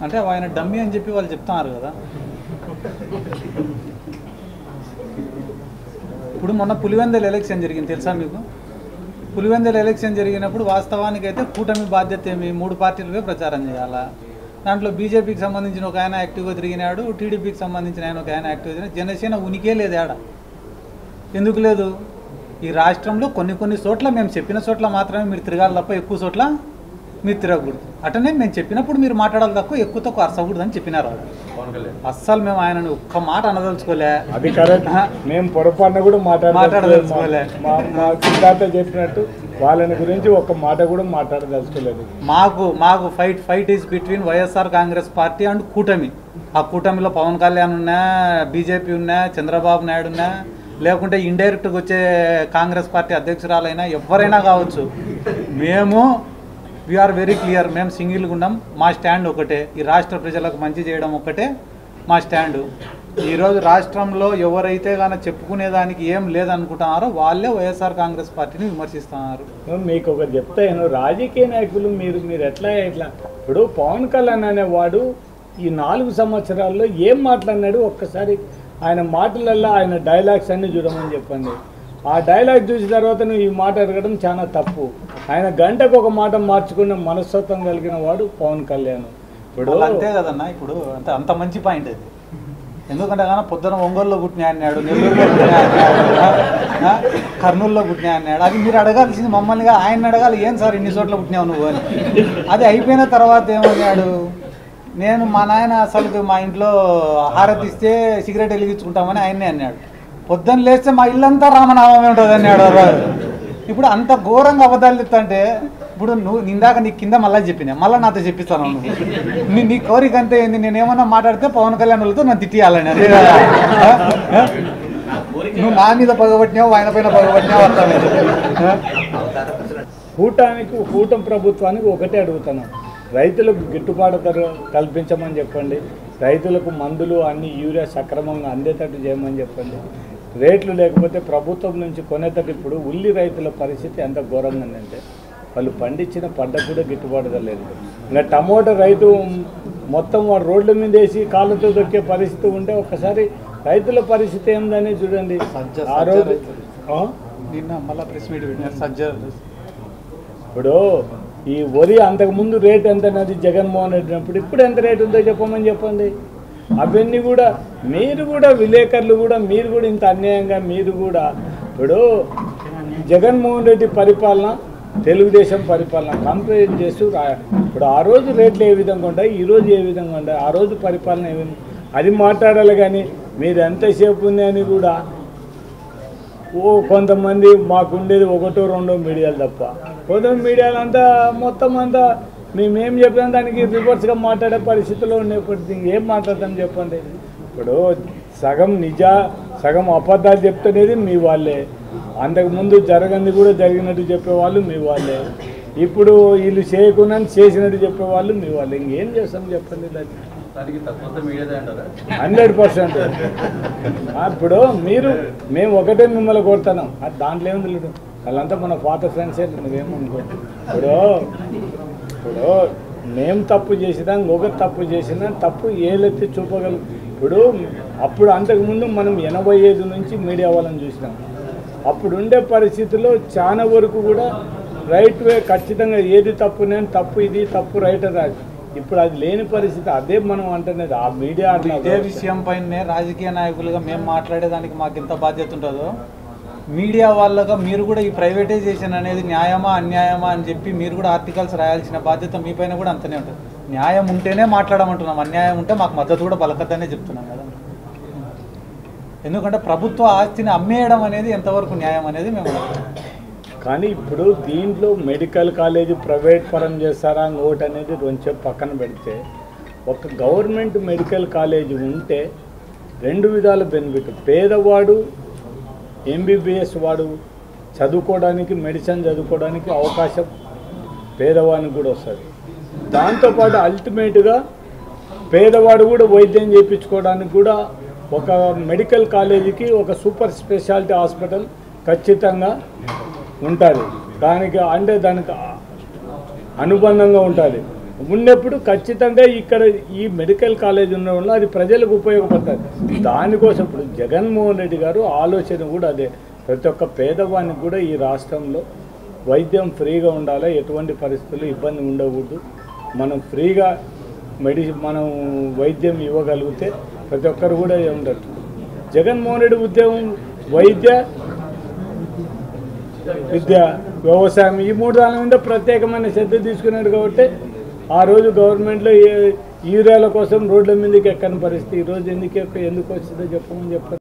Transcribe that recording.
అంటే ఆయన డమ్మీ అని చెప్పి వాళ్ళు చెప్తున్నారు కదా. ఇప్పుడు మొన్న పులివెందుల ఎలక్షన్ జరిగింది తెలుసా మీకు? పులివెందుల ఎలక్షన్ జరిగినప్పుడు వాస్తవానికి అయితే కూటమి బాధ్యత ఏమి, 3 పార్టీలపై ప్రచారం చేయాలా. దాంట్లో బీజేపీకి సంబంధించిన ఒక ఆయన యాక్టివ్గా తిరిగినాడు, టీడీపీకి సంబంధించిన ఆయన ఒక ఆయన యాక్టివ్గా తిరిగినాడు. జనసేన ఉనికే లేదు ఆడ. ఎందుకు లేదు? ఈ రాష్ట్రంలో కొన్ని చోట్ల మేము చెప్పిన చోట్ల మాత్రమే మీరు తిరగాలి తప్ప ఎక్కువ చోట్ల మీరు తిరగకూడదు. అటనే మేము చెప్పినప్పుడు మీరు మాట్లాడాలి తక్కువ ఎక్కువ తక్కువ అరసకూడదు అని చెప్పినారు. అస్సలు మేము ఆయనని ఒక్క మాట అనదలుచుకోలే. అది కరెక్ట్. మేము పొరపాటున కూడా మాట్లాడదలుచుకోలే. మా సిద్ధార్థ చెప్పినట్టు వాళ్ళని గురించి ఒక్క మాట కూడా మాట్లాడదలుచుకోలేదు. మాకు fight is between YSR Congress party and కూటమి. ఆ కూటమిలో పవన్ కళ్యాణ్ ఉన్నా, బీజేపీ ఉన్నా, చంద్రబాబు నాయుడు ఉన్నా, లేకుంటే ఇండైరెక్ట్గా వచ్చే కాంగ్రెస్ పార్టీ అధ్యక్షురాలైనా ఎవరైనా కావచ్చు. మేము వీఆర్ వెరీ క్లియర్. మేము సింగిల్గా ఉన్నాం. మా స్టాండ్ ఒకటే. ఈ రాష్ట్ర ప్రజలకు మంచి చేయడం ఒకటే మా స్టాండు. ఈరోజు రాష్ట్రంలో ఎవరైతే కానీ చెప్పుకునేదానికి ఏం లేదనుకుంటున్నారో వాళ్ళే వైఎస్ఆర్ కాంగ్రెస్ పార్టీని విమర్శిస్తున్నారు. మీకు ఒకటి చెప్తాను, రాజకీయ నాయకులు మీరు ఎట్లా ఇప్పుడు పవన్ కళ్యాణ్ అనేవాడు ఈ 4 సంవత్సరాల్లో ఏం మాట్లాడినాడు ఒక్కసారి ఆయన మాటలల్లో ఆయన డైలాగ్స్ అన్నీ చూడమని చెప్పండి. ఆ డైలాగ్ చూసిన తర్వాత నువ్వు ఈ మాట అడగడం చాలా తప్పు. ఆయన గంటకు ఒక మాట మార్చుకునే మనస్తత్వం కలిగిన వాడు పవన్ కళ్యాణ్. ఇప్పుడు అంతే కదన్నా. ఇప్పుడు అంత మంచి పాయింట్ అది. ఎందుకంటే కానీ పొద్దున ఒంగోలులో పుట్టినా అన్నాడు, నెల్లూరులో పుట్టినా అన్నాడు, కర్నూలులో పుట్టినా అన్నాడు. అది మీరు అడగాల్సింది మమ్మల్నిగా. ఆయన అడగాలి, ఏం సార్ ఇన్ని చోట్ల పుట్టినావు నువ్వు అని. అది అయిపోయిన తర్వాత ఏమన్నాడు, నేను మా నాయన అసలు మా ఇంట్లో హారతి ఇస్తే సిగరెట్ వెలిగించుకుంటామని ఆయన్నే అన్నాడు. పొద్దున్న లేస్తే మా ఇల్లంతా రామనామమే ఉంటుంది అన్నాడు. ఇప్పుడు అంత ఘోరంగా అబద్ధాలు చెప్తాంటే ఇప్పుడు నువ్వు ఇందాక నీ కింద మళ్ళీ చెప్పినా మళ్ళీ నాతో చెప్పిస్తాను. నువ్వు నీ కోరిక అంతే ఏంది, నేనేమన్నా మాట్లాడితే పవన్ కళ్యాణ్ వాళ్ళతో నన్ను తిట్టియాలని. అదే కదా నువ్వు నా మీద పగబట్టినావు, ఆయన పైన పగబట్టినావు. అర్థమైంది. కూటమి ప్రభుత్వానికి ఒకటే అడుగుతున్నాం, రైతులకు గిట్టుబాటు ధర కల్పించమని చెప్పండి. రైతులకు మందులు అన్ని యూరియా సక్రమంగా అందేటట్టు చేయమని చెప్పండి. రేట్లు లేకపోతే ప్రభుత్వం నుంచి కొనేటట్టు. ఇప్పుడు ఉల్లి రైతుల పరిస్థితి ఎంత ఘోరంగా ఉందంటే వాళ్ళు పండించిన పంట కూడా గిట్టుబాటు ధర లేదు. ఇంకా టమోటా రైతు మొత్తం వాడు రోడ్ల మీద వేసి కాళ్ళతో దొక్కే పరిస్థితి ఉంటే ఒక్కసారి రైతుల పరిస్థితి ఏందని చూడండి. ఆ రోజు నిన్న మళ్ళీ ప్రెస్ మీట్ పెట్టినారు సజ్జ. ఇప్పుడు ఈ వరి అంతకుముందు రేట్ ఎంత అనేది జగన్మోహన్ రెడ్డి అప్పుడు, ఇప్పుడు ఎంత రేటు ఉందో చెప్పండి. అవన్నీ కూడా మీరు కూడా విలేకరులు కూడా మీరు కూడా ఇంత అన్యాయంగా మీరు కూడా ఇప్పుడు జగన్మోహన్ రెడ్డి పరిపాలన తెలుగుదేశం పరిపాలన కంపేర్ చేస్తూ ఇప్పుడు ఆ రోజు రేట్లు ఏ విధంగా ఉంటాయి, ఈరోజు ఏ విధంగా ఉంటాయి, ఆ రోజు పరిపాలన ఏ విధంగా అది మాట్లాడాలి. కానీ మీరు ఎంతసేపు ఉన్నాయని కూడా కొంతమంది మాకుండేది 1-2 మీడియాలు తప్ప కొంతమంది మీడియాలంతా మొత్తం అంతా మేమేం చెప్పినా దానికి రివర్స్గా మాట్లాడే పరిస్థితిలో ఉండేప్పటికీ ఏం మాట్లాడతాం చెప్పండి. ఇప్పుడు సగం అబద్ధాలు చెప్తున్నది మీ వాళ్ళే, అంతకుముందు జరగంది కూడా జరిగినట్టు చెప్పేవాళ్ళు మీ వాళ్ళే, ఇప్పుడు వీళ్ళు చేయకుండా చేసినట్టు చెప్పేవాళ్ళు మీ వాళ్ళే. ఇంకేం చేస్తాం చెప్పండి. 100%. ఇప్పుడు మేము ఒకటే మిమ్మల్ని కొడుతున్నాం, అది దాంట్లో ఏముంది లేదు, వాళ్ళంతా మన పాత ఫ్రెండ్సే. నువ్వేమనుకో ఇప్పుడు మేము తప్పు చేసినా ఇంకొకరు తప్పు చేసినా తప్పు ఏలెత్తి చూపగలం. అప్పుడు అంతకుముందు మనం 85 నుంచి మీడియా వాళ్ళని చూసినాం. అప్పుడు ఉండే పరిస్థితుల్లో చాలా వరకు కూడా రైట్ వే ఖచ్చితంగా ఏది తప్పు, నేను తప్పు, ఇది తప్పు, రైట్ రాదు. ఇప్పుడు అది లేని పరిస్థితి. అదే మనం అంటున్నది ఆ మీడియా. ఇదే విషయం పైనే రాజకీయ నాయకులుగా మేము మాట్లాడేదానికి మాకు ఎంత బాధ్యత ఉంటుందో మీడియా వాళ్ళగా మీరు కూడా ఈ ప్రైవేటైజేషన్ అనేది న్యాయమా అన్యాయమా అని చెప్పి మీరు కూడా ఆర్టికల్స్ రాయాల్సిన బాధ్యత మీ పైన కూడా అంతనే ఉంటుంది. న్యాయం ఉంటేనే మాట్లాడమంటున్నాం, అన్యాయం ఉంటే మాకు మద్దతు కూడా పలకద్దనే చెప్తున్నాం కదా. ఎందుకంటే ప్రభుత్వ ఆస్తిని అమ్మేయడం అనేది ఎంతవరకు న్యాయం అనేది మేము. కానీ ఇప్పుడు దీంట్లో మెడికల్ కాలేజీ ప్రైవేట్ పరం చేస్తారా ఇంకోటి అనేది కొంచెం పక్కన పెడితే ఒక గవర్నమెంట్ మెడికల్ కాలేజీ ఉంటే 2 విధాల బెనిఫిట్. పేదవాడు ఎంబీబీఎస్ వాడు చదువుకోవడానికి, మెడిసిన్ చదువుకోవడానికి అవకాశం పేదవానికి కూడా వస్తుంది. దాంతోపాటు అల్టిమేట్గా పేదవాడు కూడా వైద్యం చేయించుకోవడానికి కూడా ఒక మెడికల్ కాలేజీకి ఒక సూపర్ స్పెషాలిటీ హాస్పిటల్ ఖచ్చితంగా ఉంటుంది. దానికి అనుబంధంగా ఉంటుంది. ఉన్నప్పుడు ఖచ్చితంగా ఇక్కడ ఈ మెడికల్ కాలేజ్ ఉన్న వల్ల అది ప్రజలకు ఉపయోగపడుతుంది. దానికోసం ఇప్పుడు జగన్మోహన్ రెడ్డి గారు ఆలోచన కూడా అదే. ప్రతి ఒక్క పేదవానికి కూడా ఈ రాష్ట్రంలో వైద్యం ఫ్రీగా ఉండాలి, ఎటువంటి పరిస్థితులు ఇబ్బంది ఉండకూడదు. మనం ఫ్రీగా మనం వైద్యం ఇవ్వగలిగితే ప్రతి ఒక్కరు కూడా ఉండదు. జగన్మోహన్ రెడ్డి ఉద్యోగం వైద్య విద్య వ్యవసాయం ఈ 3 దాని మీద ప్రత్యేకమైన శ్రద్ధ తీసుకున్నాడు కాబట్టి ఆ రోజు గవర్నమెంట్లో యూరియాల కోసం రోడ్ల మీదకి ఎక్కని పరిస్థితి ఈరోజు ఎందుకు వచ్చిందో చెప్పమని చెప్పారు.